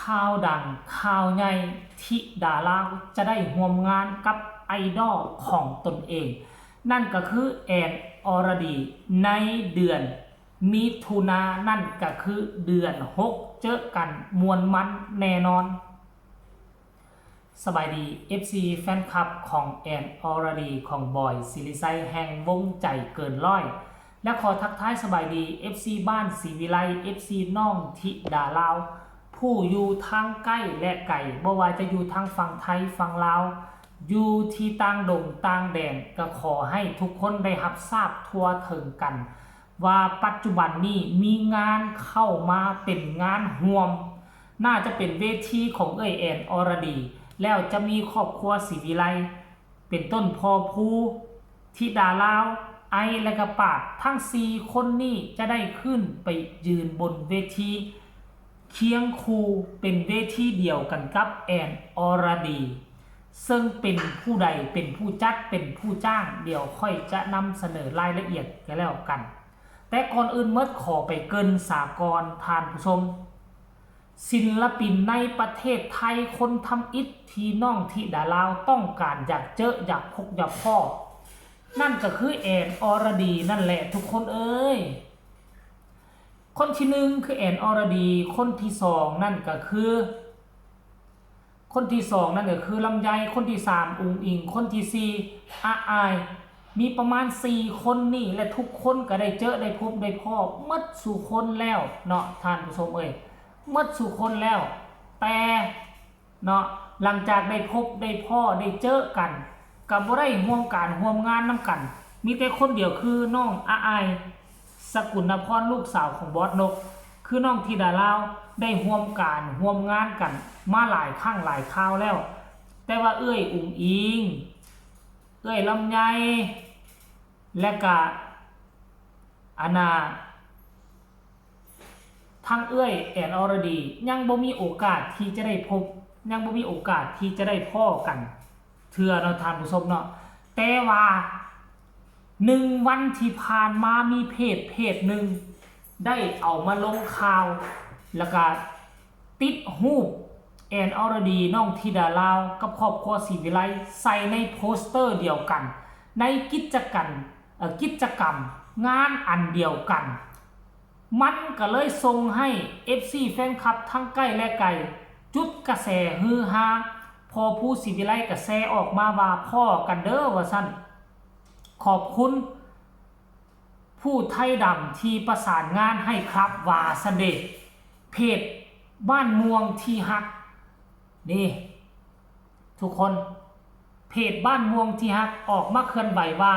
ข่าวดังข่าวใหญ่ที่ดาราจะได้ร่วมงานกับไอดอลของตนเองนั่นก็คือแอนอรดีในเดือนมิถุนายนนั่นก็คือเดือน6เจอกันมวลมันแน่นอนสบายดี FC แฟนคลับของแอนอรดีของบอยศิริไซแห่งวงใจเกินร้อยและขอทักทายสบายดี FC บ้านศรีวิไล FC น้องธิดาลาวผู้อยู่ทางใกล้และไกลบ่ว่าจะอยู่ทางฝั่งไทยฝั่งลาวอยู่ที่ต่างดงต่างแดนก็ขอให้ทุกคนได้รับทราบทั่วถึงกันว่าปัจจุบันนี้มีงานเข้ามาเป็นงานร่วมน่าจะเป็นเวทีของแอนอรดีแล้วจะมีครอบครัวศรีวิไลเป็นต้นพอผู้ธิดาลาวไอและกระปาดทั้ง4คนนี้จะได้ขึ้นไปยืนบนเวทีเคียงคู่เป็นเวทีเดียวกันกับแอนอรดีซึ่งเป็นผู้ใดเป็นผู้จัดเป็นผู้จ้างเดี๋ยวค่อยจะนำเสนอรายละเอียดกันแล้วกันแต่ก่อนอื่นเมื่อขอไปเกินสากลทานผู้ชมศิลปินในประเทศไทยคนทำอิฐที่น้องธิดาลาวต้องการอยากเจออยากพบอยากพ่อนั่นก็คือแอนอรดีนั่นแหละทุกคนเอ้ยคนที่หนึ่งคือแอนอรดีคนที่สองนั่นก็คือลำไยคนที่สามอุ๋งอิงคนที่สี่อาอายมีประมาณ4คนนี่และทุกคนก็ได้เจอได้พบได้พ่อหมดสู่คนแล้วเนาะท่านผู้ชมเอ้ยหมดสู่คนแล้วแต่เนาะหลังจากได้พบได้พ่อได้เจอกันกับบ่ได้ร่วมการร่วมงานนำกันมีแต่คนเดียวคือน้องอาอายสกุลพรลูกสาวของบอสนกคือน้องธิดาลาวได้ร่วมการร่วมงานกันมาหลายครั้งหลายคราวแล้วแต่ว่าเอ้ยอุ๋งอิงเอ้ยลำไยและก็ทั้งเอ้ยแอนอรดียังบ่มีโอกาสที่จะได้พบยังบ่มีโอกาสที่จะได้พ้อกันเทื่อเนาะท่านผู้ชมเนาะแต่ว่า1วันที่ผ่านมามีเพจหนึ่งได้เอามาลงข่าวแล้วก็ติดรูปแอนอรดีน้องธิดาลาวกับครอบครัวศรีวิไลใส่ในโปสเตอร์เดียวกันในกิจกรรมงานอันเดียวกันมันก็เลยส่งให้ FC แฟนคลับทั้งใกล้และไกลจุดกระแสฮือฮาพอผู้ศรีวิไลกระแสออกมาว่าพ่อกันเด้อว่าซั่นขอบคุณผู้ไทยดำที่ประสานงานให้ครับว่าเสด็จเพจบ้านม่วงที่ฮักนี่ทุกคนเพจบ้านม่วงที่ฮักออกมาเคลื่อนไหวว่า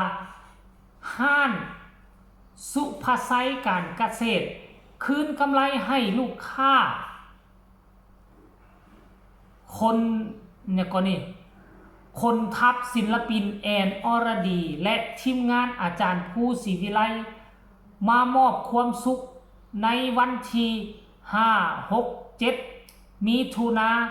ห้านสุภาไซการเกษตรคืนกำไรให้ลูกค้าคนทัพศิลปินแอนอรดีและทีมงานอาจารย์ผู้ศรีวิไลมามอบความสุขในวันที่5 6 7มิถุนายน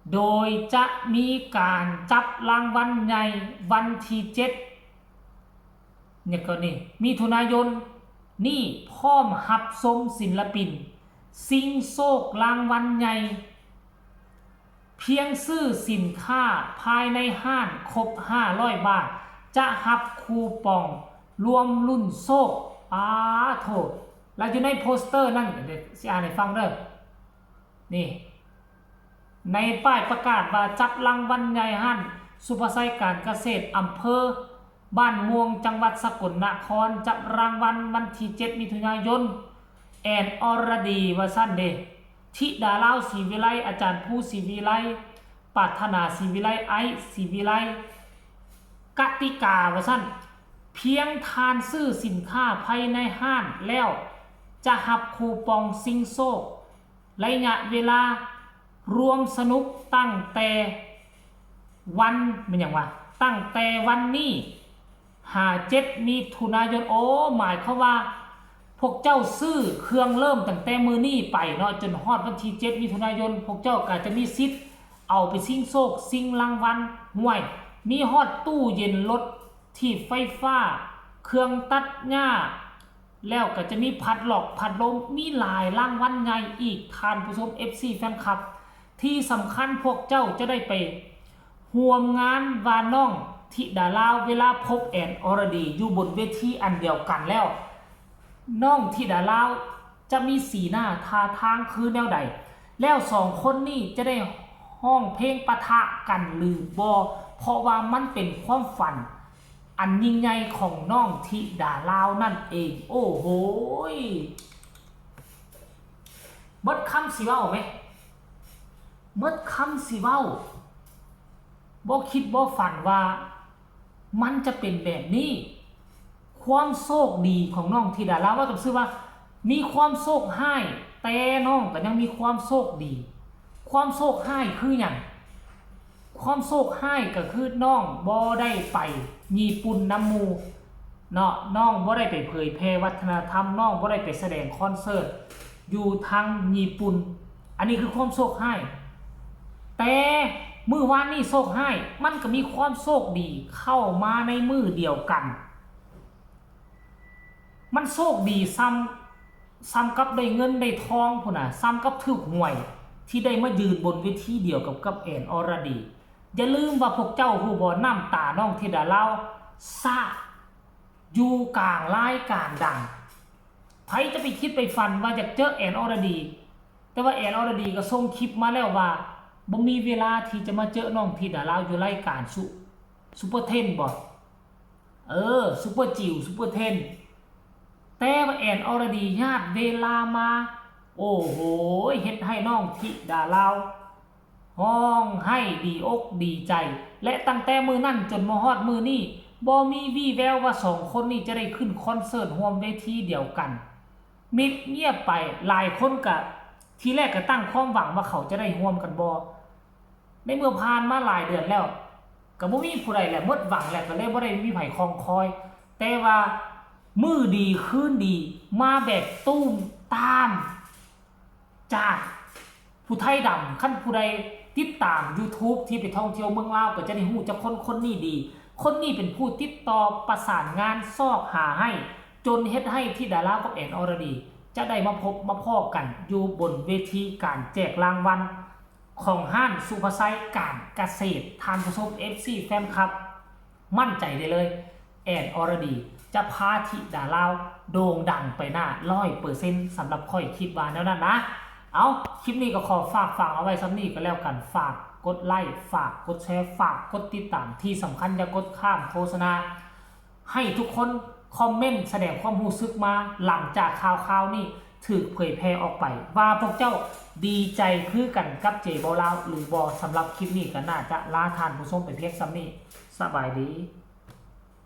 2569โดยจะมีการจับรางวัลใหญ่วันที่7มิถุนายนนี่พร้อมรับชมศิลปินสิงโชครางวัลใหญ่เพียงซื้อสินค้าภายในห้างครบ500 บาทจะรับคูปองรวมรุ่นโชคโทษแล้วอยู่ในโปสเตอร์นั่นเดี๋ยวสิอ่านให้ฟังเด้อนี่ในป้ายประกาศว่าจับรางวัลใหญ่ห้างสุภาไซการเกษตรอำเภอบ้านม่วงจังหวัดสกลนครจับรางวัลวันที่7มิถุนายนแอนอรดีว่าซั่นเด้ธิดาลาวศรีวิไลอาจารย์ผู้ศรีวิไลปรารถนาศรีวิไลไอศรีวิไลกติกาว่าซั่นเพียงทานซื้อสินค้าภายในห้างแล้วจะรับคูปองสิงโชคระยะเวลารวมสนุกตั้งแต่วันนี้57มิถุนายนหมายความว่าพวกเจ้าซื้อเครื่องเริ่มตั้งแต่มื้อนี้ไปเนาะจนฮอดวันที่7มิถุนายนพวกเจ้าก็จะมีสิทธิ์เอาไปซิ่งโชคซิ่งรางวัลห่วยมีฮอดตู้เย็นรถที่ไฟฟ้าเครื่องตัดหญ้า แล้วก็จะมีพัดหลอกพัดลมมีหลายรางวัลใหญ่อีกท่านผู้ชม FC แฟนคลับที่สำคัญพวกเจ้าจะได้ไปร่วมงานวาน้องธิดาลาวเวลาพบแอนอรดีอยู่บนเวทีอันเดียวกันแล้วน้องธิดาลาวจะมีสีหน้าท่าทางคือแนวใดแล้วสองคนนี้จะได้ห้องเพลงปะทะกันหรือบ่เพราะว่ามันเป็นความฝันอันยิ่งใหญ่ของน้องธิดาลาวนั่นเองโอ้โหเบิดคำสิเว้าไหมเบิดคำสิเว้าบ่คิดบ่ฝันว่ามันจะเป็นแบบนี้ความโชคดีของน้องธิดาลาวว่าต้องซื้อว่ามีความโชคให้แต่น้องก็ยังมีความโชคดีความโชคให้คืออย่างความโชคให้ก็คือน้องบ่ได้ไปญี่ปุ่นน้ำมูเนาะน้องบ่ได้ไปเผยแพร่วัฒนธรรมน้องบ่ได้ไปแสดงคอนเสิร์ตอยู่ทางญี่ปุ่นอันนี้คือความโชคให้แต่มื้อวานนี้โชคให้มันก็มีความโชคดีเข้ามาในมือเดียวกันมันโชคดีซ้ำกับได้เงินได้ทองพุ่นน่ะซ้ำกับถูกหวยที่ได้มายืนบนเวทีเดียวกับแอนอรดีอย่าลืมว่าพวกเจ้าฮู้บ่น้ำตาน้องธิดาลาวซาอยู่กลางรายการดังไผจะไปคิดไปฝันว่าอยากเจอแอนอรดีแต่ว่าแอนอรดีก็ส่งคลิปมาแล้วว่าบ่มีเวลาที่จะมาเจอน้องธิดาลาวอยู่รายการซุปเปอร์เทนบ่ซุปเปอร์จิ๋วซุปเปอร์เทนแต่ว่าแอนอรดีญาติเวลามาโอ้โหเฮ็ดให้น้องธิดาลาวห้องให้ดีอกดีใจและตั้งแต่มือนั่นจนมาฮอดมือนี้บ่มีวี่แววว่าสองคนนี้จะได้ขึ้นคอนเสิร์ตร่วมเวทีเดียวกันมิดเงียบไปหลายคนก็ทีแรกก็ตั้งความหวังว่าเขาจะได้ร่วมกันบ่ในเมื่อผ่านมาหลายเดือนแล้วก็บ่มีผู้ใดแหละหมดหวังแล้วก็เลยบ่ได้มีไผคองคอยแต่ว่ามือดีคืนดีมาแบบตุ้มตามจากผู้ไทยดำขั้นผู้ใดติดตาม YouTube ที่ไปท่องเที่ยวเมืองลาวก็จะได้ฮู้จักคนนี้ดีคนนี้เป็นผู้ติดต่อประสานงานซอกหาให้จนเฮ็ดให้ธิดาลาวกับแอนอรดีจะได้มาพบมาพ้อกันอยู่บนเวทีการแจกรางวัลของห้างซูเปอร์ไซส์การเกษตรทานผู้ชม FC แฟนคลับมั่นใจได้เลยแอนอรดีจะพาธิดาลาวโด่งดังไปหน้า 100% สำหรับค่อยคิดว่าแล้วนั่นนะเอาคลิปนี้ก็ขอฝากเอาไว้ซ้ำนี้ก็แล้วกันฝากกดไลค์ฝากกดแชร์ฝากกดติดตามที่สำคัญอย่ากดข้ามโฆษณาให้ทุกคนคอมเมนต์แสดงความรู้สึกมาหลังจากข่าวนี้ถูกเผยแพร่ออกไปว่าพวกเจ้าดีใจคือกันกับเจบอลาวหรือบอสำหรับคลิปนี้ก็น่าจะลาทานผู้ชมไปเพียงซ้ำนี้สบายดี